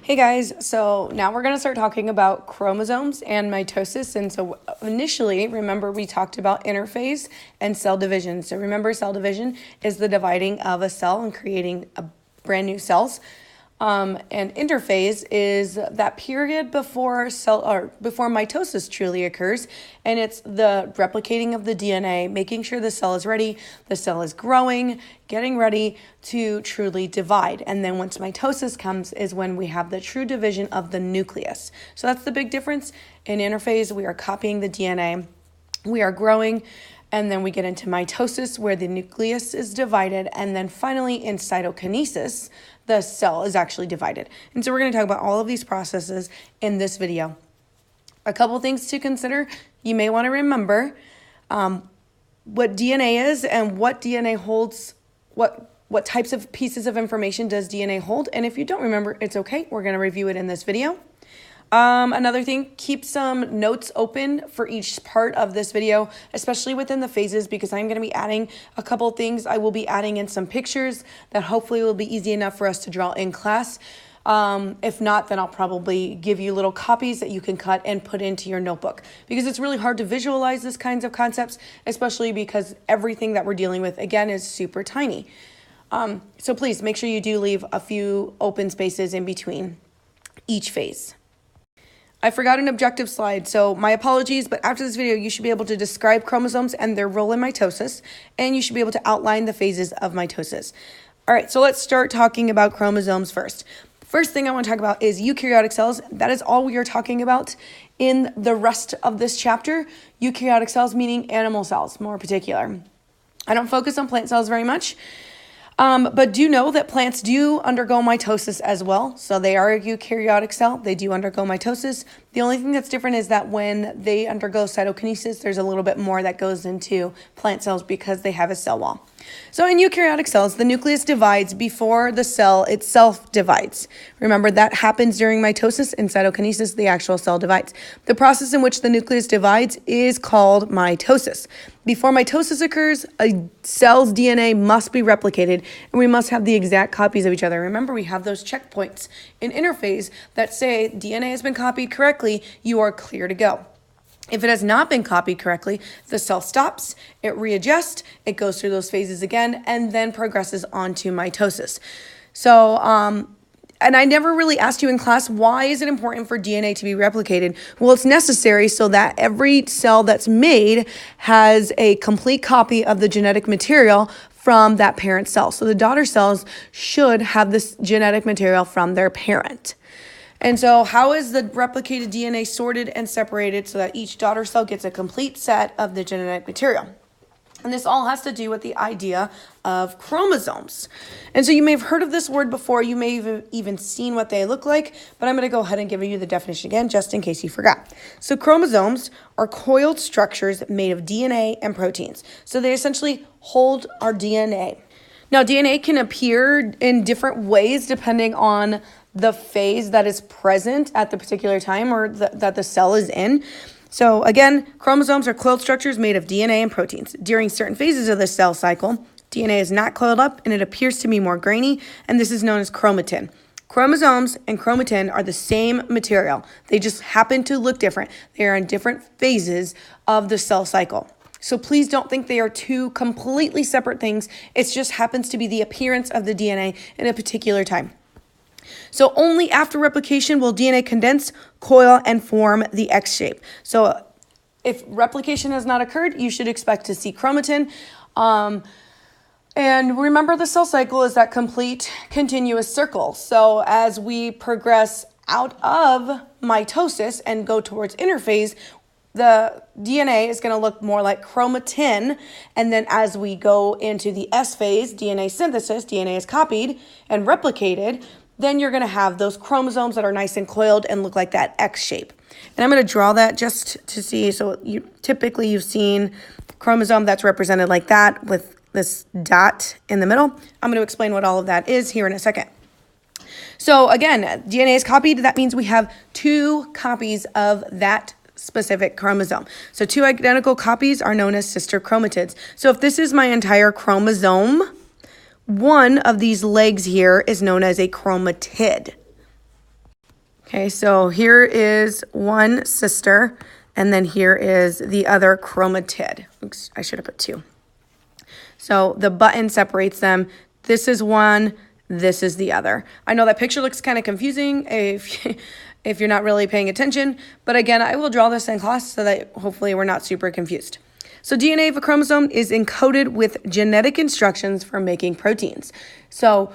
Hey guys, so now we're going to start talking about chromosomes and mitosis. And so initially, remember we talked about interphase and cell division. So remember, cell division is the dividing of a cell and creating a brand new cells. And interphase is that period before mitosis truly occurs, and it's the replicating of the DNA, making sure the cell is ready, the cell is growing, getting ready to truly divide. And then once mitosis comes is when we have the true division of the nucleus. So that's the big difference. In interphase, we are copying the DNA, we are growing, and then we get into mitosis where the nucleus is divided, and then finally in cytokinesis, the cell is actually divided. And so we're going to talk about all of these processes in this video. A couple things to consider. You may want to remember what DNA is and what DNA holds, what types of pieces of information does DNA hold. And if you don't remember, it's okay. We're going to review it in this video. Another thing, keep some notes open for each part of this video, especially within the phases, because I'm going to be adding a couple things. I will be adding in some pictures that hopefully will be easy enough for us to draw in class. If not, then I'll probably give you little copies that you can cut and put into your notebook, because it's really hard to visualize this kinds of concepts, especially because everything that we're dealing with, again, is super tiny. So please make sure you do leave a few open spaces in between each phase. I forgot an objective slide, so my apologies, but after this video, you should be able to describe chromosomes and their role in mitosis, and you should be able to outline the phases of mitosis. All right, so let's start talking about chromosomes first. First thing I want to talk about is eukaryotic cells. That is all we are talking about in the rest of this chapter. Eukaryotic cells meaning animal cells, more particular. I don't focus on plant cells very much. But do know that plants do undergo mitosis as well. So they are a eukaryotic cell. They do undergo mitosis. The only thing that's different is that when they undergo cytokinesis, there's a little bit more that goes into plant cells because they have a cell wall. So in eukaryotic cells, the nucleus divides before the cell itself divides. Remember, that happens during mitosis. In cytokinesis, the actual cell divides. The process in which the nucleus divides is called mitosis. Before mitosis occurs, a cell's DNA must be replicated, and we must have the exact copies of each other. Remember, we have those checkpoints in interphase that say DNA has been copied correctly, you are clear to go. If it has not been copied correctly, the cell stops, it readjusts, it goes through those phases again, and then progresses on to mitosis. So, and I never really asked you in class, why is it important for DNA to be replicated? Well, it's necessary so that every cell that's made has a complete copy of the genetic material from that parent cell. So the daughter cells should have this genetic material from their parent. And so how is the replicated DNA sorted and separated so that each daughter cell gets a complete set of the genetic material? And this all has to do with the idea of chromosomes. And so you may have heard of this word before. You may have even seen what they look like, but I'm going to go ahead and give you the definition again, just in case you forgot. So chromosomes are coiled structures made of DNA and proteins. So they essentially hold our DNA. Now, DNA can appear in different ways depending on the phase that is present at the particular time or that the cell is in. So again, chromosomes are coiled structures made of DNA and proteins. During certain phases of the cell cycle, DNA is not coiled up and it appears to be more grainy, and this is known as chromatin. Chromosomes and chromatin are the same material. They just happen to look different. They are in different phases of the cell cycle. So please don't think they are two completely separate things. It just happens to be the appearance of the DNA in a particular time. So only after replication will DNA condense, coil, and form the X shape. So if replication has not occurred, you should expect to see chromatin. And remember, the cell cycle is that complete continuous circle. So as we progress out of mitosis and go towards interphase, the DNA is going to look more like chromatin. And then as we go into the S phase, DNA synthesis, DNA is copied and replicated, then you're going to have those chromosomes that are nice and coiled and look like that X shape. And I'm going to draw that just to see. So you've seen chromosome that's represented like that with this dot in the middle. I'm going to explain what all of that is here in a second. So again, DNA is copied. That means we have two copies of that specific chromosome. So two identical copies are known as sister chromatids. So if this is my entire chromosome, one of these legs here is known as a chromatid. Okay, so here is one sister, and then here is the other chromatid. Oops, I should have put two. So the button separates them. This is one, this is the other. I know that picture looks kind of confusing if you're not really paying attention, but again, I will draw this in class so that hopefully we're not super confused. So DNA of a chromosome is encoded with genetic instructions for making proteins. So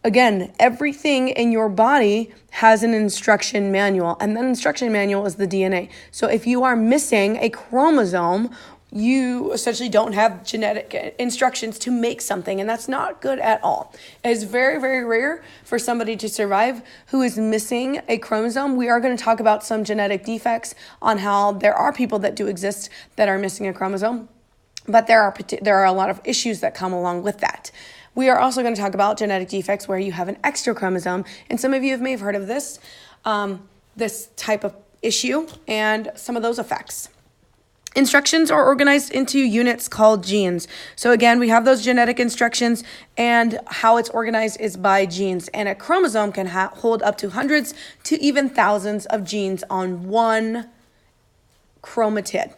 again, everything in your body has an instruction manual, and that instruction manual is the DNA. So if you are missing a chromosome, you essentially don't have genetic instructions to make something, and that's not good at all. It is very, very rare for somebody to survive who is missing a chromosome. We are going to talk about some genetic defects on how there are people that do exist that are missing a chromosome, but there are a lot of issues that come along with that. We are also going to talk about genetic defects where you have an extra chromosome, and some of you may have heard of this type of issue and some of those effects. Instructions are organized into units called genes. So again, we have those genetic instructions, and how it's organized is by genes. And a chromosome can hold up to hundreds to even thousands of genes on one chromatid.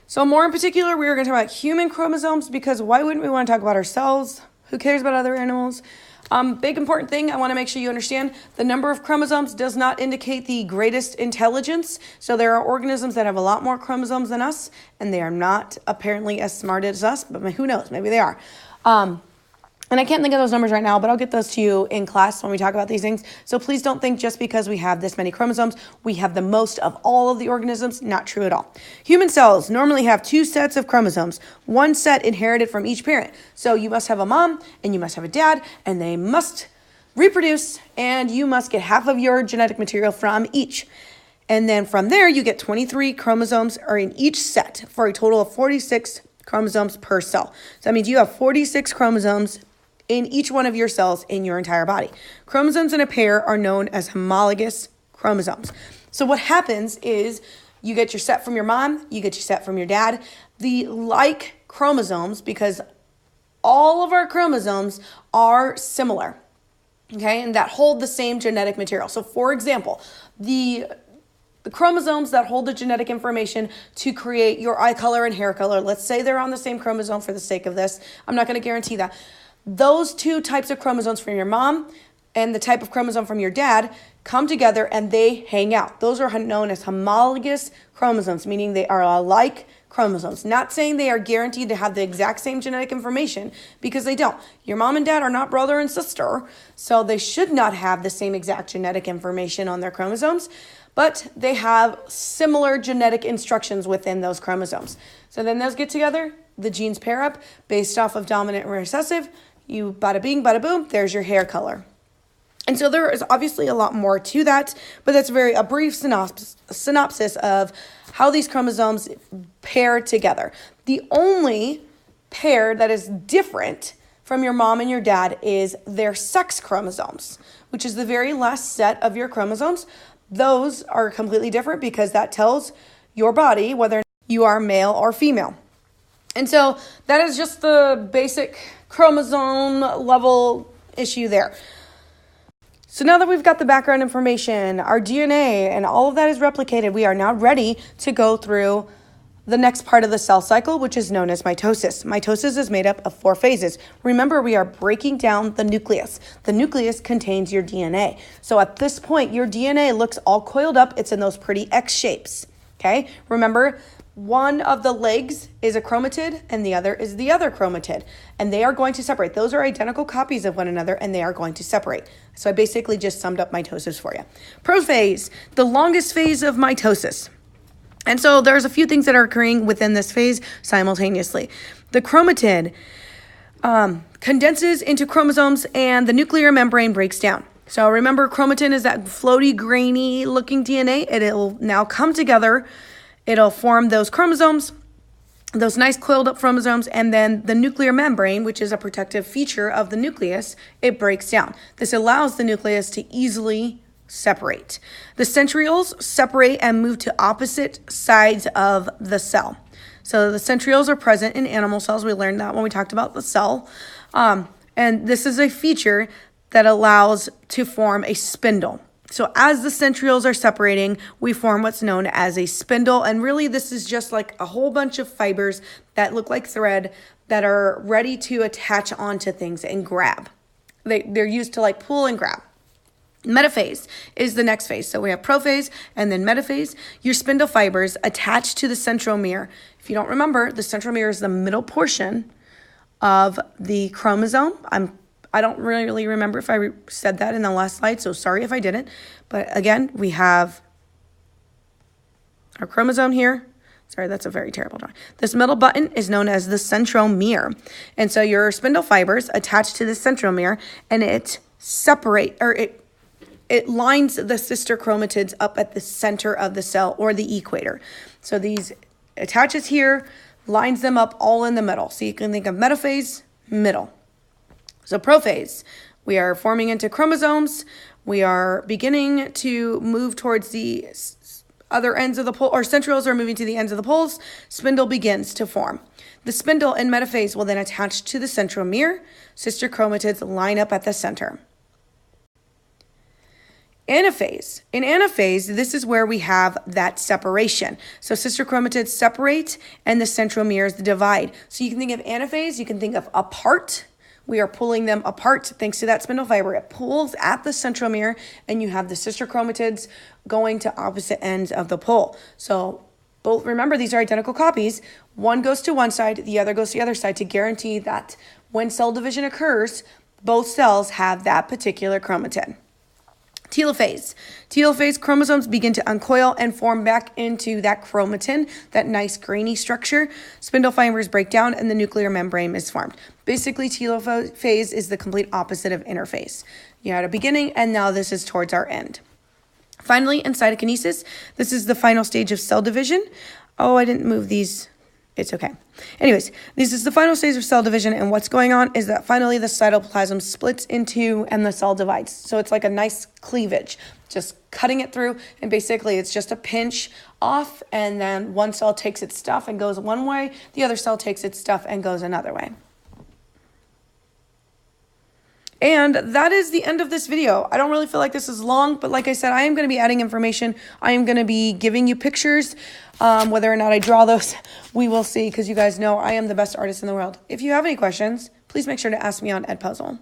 So more in particular, we are going to talk about human chromosomes, because why wouldn't we want to talk about ourselves? Who cares about other animals? Big important thing I want to make sure you understand, the number of chromosomes does not indicate the greatest intelligence. So there are organisms that have a lot more chromosomes than us, and they are not apparently as smart as us, but who knows, maybe they are. And I can't think of those numbers right now, but I'll get those to you in class when we talk about these things. So please don't think just because we have this many chromosomes, we have the most of all of the organisms. Not true at all. Human cells normally have two sets of chromosomes, one set inherited from each parent. So you must have a mom and you must have a dad, and they must reproduce, and you must get half of your genetic material from each. And then from there, you get 23 chromosomes are in each set for a total of 46 chromosomes per cell. So that means you have 46 chromosomes in each one of your cells in your entire body. Chromosomes in a pair are known as homologous chromosomes. So what happens is you get your set from your mom, you get your set from your dad. The like chromosomes, because all of our chromosomes are similar, okay, and that hold the same genetic material. So for example, the chromosomes that hold the genetic information to create your eye color and hair color, let's say they're on the same chromosome for the sake of this. I'm not going to guarantee that. Those two types of chromosomes from your mom and the type of chromosome from your dad come together and they hang out. Those are known as homologous chromosomes, meaning they are alike chromosomes. Not saying they are guaranteed to have the exact same genetic information, because they don't. Your mom and dad are not brother and sister, so they should not have the same exact genetic information on their chromosomes, but they have similar genetic instructions within those chromosomes. So then those get together, the genes pair up based off of dominant and recessive. You bada bing, bada boom, there's your hair color. And so there is obviously a lot more to that, but that's a brief synopsis of how these chromosomes pair together. The only pair that is different from your mom and your dad is their sex chromosomes, which is the very last set of your chromosomes. Those are completely different because that tells your body whether you are male or female. And so that is just the basic chromosome level issue there. So now that we've got the background information, our DNA, and all of that is replicated, we are now ready to go through the next part of the cell cycle, which is known as mitosis. Mitosis is made up of 4 phases. Remember, we are breaking down the nucleus. The nucleus contains your DNA. So at this point, your DNA looks all coiled up. It's in those pretty X shapes, okay? Remember, one of the legs is a chromatid and the other is the other chromatid, and they are going to separate. Those are identical copies of one another, and they are going to separate. So I basically just summed up mitosis for you. Prophase, the longest phase of mitosis. And so there's a few things that are occurring within this phase simultaneously. The chromatid condenses into chromosomes, and the nuclear membrane breaks down. So remember, chromatin is that floaty, grainy looking DNA. It'll now come together. It'll form those chromosomes, those nice coiled up chromosomes, and then the nuclear membrane, which is a protective feature of the nucleus, it breaks down. This allows the nucleus to easily separate. The centrioles separate and move to opposite sides of the cell. So the centrioles are present in animal cells. We learned that when we talked about the cell. And this is a feature that allows to form a spindle. So as the centrioles are separating, we form what's known as a spindle. And really, this is just like a whole bunch of fibers that look like thread that are ready to attach onto things and grab. They're used to like pull and grab. Metaphase is the next phase. So we have prophase and then metaphase. Your spindle fibers attach to the centromere. If you don't remember, the centromere is the middle portion of the chromosome. I don't really remember if I said that in the last slide, so sorry if I didn't. But again, we have our chromosome here. Sorry, that's a very terrible drawing. This middle button is known as the centromere. And so your spindle fibers attach to the centromere, and it lines the sister chromatids up at the center of the cell, or the equator. So these attaches here, lines them up all in the middle. So you can think of metaphase, middle. So prophase, we are forming into chromosomes. We are beginning to move towards the other ends of the pole, or centrioles are moving to the ends of the poles. Spindle begins to form. The spindle in metaphase will then attach to the centromere. Sister chromatids line up at the center. Anaphase. In anaphase, this is where we have that separation. So sister chromatids separate and the centromeres divide. So you can think of anaphase, you can think of apart. We are pulling them apart thanks to that spindle fiber. It pulls at the centromere, and you have the sister chromatids going to opposite ends of the pole. So both, remember, these are identical copies. One goes to one side, the other goes to the other side to guarantee that when cell division occurs, both cells have that particular chromatid. Telophase. Telophase, chromosomes begin to uncoil and form back into that chromatin, that nice grainy structure. Spindle fibers break down and the nuclear membrane is formed. Basically, telophase is the complete opposite of interphase. You had a beginning, and now this is towards our end. Finally, in cytokinesis, this is the final stage of cell division. Oh, I didn't move these. It's okay. Anyways, this is the final stage of cell division, and what's going on is that finally the cytoplasm splits in two and the cell divides. So it's like a nice cleavage, just cutting it through, and basically it's just a pinch off, and then one cell takes its stuff and goes one way, the other cell takes its stuff and goes another way. And that is the end of this video. I don't really feel like this is long, but like I said, I am going to be adding information. I am going to be giving you pictures. Whether or not I draw those, we will see, because you guys know I am the best artist in the world. If you have any questions, please make sure to ask me on Edpuzzle.